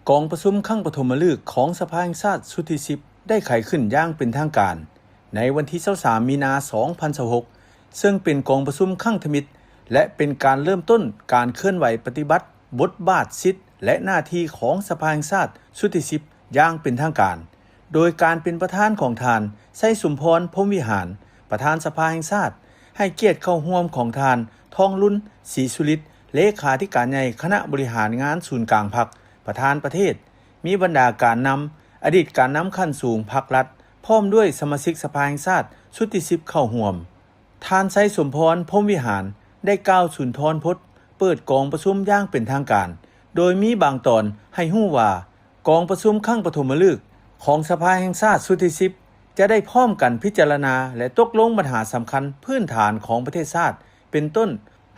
กองประชุมครั้งปฐมฤกษ์ของสภาแห่งชาติชุดที่10ได้ไขขึ้นอย่างเป็นทางการในวันที่23มีนาคม2026ซึ่งเป็นกองประชุมครั้งทมิตรและเป็นการเริ่มต้นการเคลื่อนไหวปฏิบัติบทบาทสิทธิและหน้าที่ของสภาแห่งชาติชุดที่10อย่างเป็นทางการโดยการเป็นประธานของทานไส้สุมพรพรหมวิหารประธานสภาแห่งชาติให้เกียรติเข้าร่วมของทานทองลุ่นศรีสุฤทธิ์เลขาธิการใหญ่คณะบริหารงานศูนย์กลางพรรคประธานประเทศมีบรรดาการนำอดีตการนำขั้นสูงพรรครัฐพร้อมด้วยสมาชิกสภาแห่งชาติชุดที่10เข้าร่วมท่านไส้สมพรพรหมวิหารได้กล่าวสุนทรพจน์เปิดกองประชุมอย่างเป็นทางการโดยมีบางตอนให้ฮู้ว่ากองประชุมครั้งปฐมฤกษ์ของสภาแห่งชาติชุดที่10จะได้พร้อมกันพิจารณาและตกลงปัญหาสำคัญพื้นฐานของประเทศชาติเป็นต้น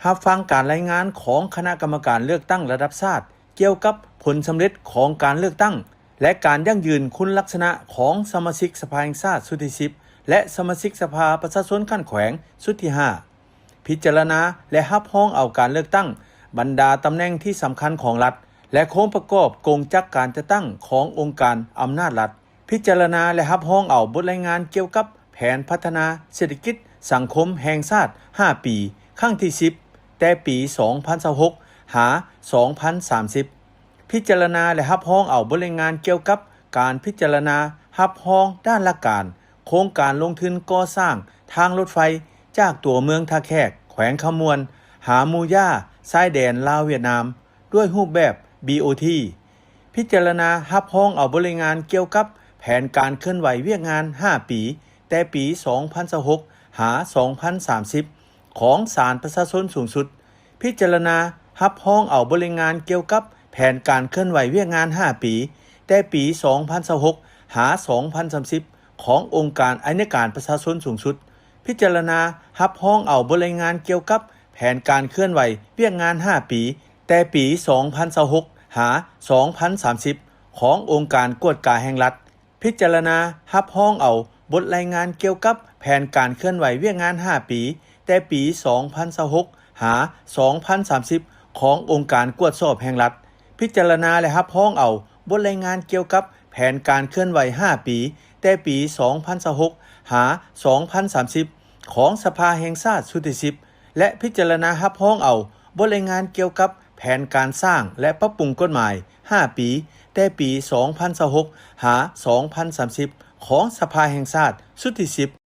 รับฟังการรายงานของคณะกรรมการเลือกตั้งระดับชาติเกี่ยวกับผลสำเร็จของการเลือกตั้งและการยั่งยืนคุณลักษณะของสมาชิกสภาแห่งชาติชุดที่10และสมาชิกสภาประชาชนขั้นแขวงชุดที่5พิจารณาและรับรองเอาการเลือกตั้งบรรดาตำแหน่งที่สำคัญของรัฐและโครงประกอบกงจักการจัดตั้งขององค์การอำนาจรัฐพิจารณาและรับรองเอาบทรายงานเกี่ยวกับแผนพัฒนาเศรษฐกิจสังคมแห่งชาติ5ปีครั้งที่10แต่ปี2026หา2030พิจารณาและรับรองเอาบทรายงานเกี่ยวกับการพิจารณารับรองด้านหลักการโครงการลงทุนก่อสร้างทางรถไฟจากตัวเมืองท่าแขกแขวงขมวนหามูย่าชายแดนลาวเวียดนามด้วยรูปแบบ BOT พิจารณารับรองเอาบทรายงานเกี่ยวกับแผนการเคลื่อนไหวเวียกงาน5ปีแต่ปี2026หา2030ของศาลประชาชนสูงสุดพิจารณารับรองเอาบทรายงานเกี่ยวกับแผนการเคลื่อนไหวเวียกงาน5ปีแต่ปี2026หา2030ขององค์การอัยการประชาชนสูงสุดพิจารณารับรองเอาบทรายงานเกี่ยวกับแผนการเคลื่อนไหวเวียกงาน5ปีแต่ปี2026หา2030ขององค์การกวดกาแห่งรัฐพิจารณารับรองเอาบทรายงานเกี่ยวกับแผนการเคลื่อนไหวเวียกงาน5ปีแต่ปี2026หา2030ขององค์การกวดสอบแห่งรัฐพิจารณาและรับรองเอาบทรายงานเกี่ยวกับแผนการเคลื่อนไหว5ปีแต่ปี2026หา2030ของสภาแห่งชาติชุดที่10และพิจารณารับรองเอาบทรายงานเกี่ยวกับแผนการสร้างและปรับปรุงกฎหมาย5ปีแต่ปี2026หา2030ของสภาแห่งชาติชุดที่10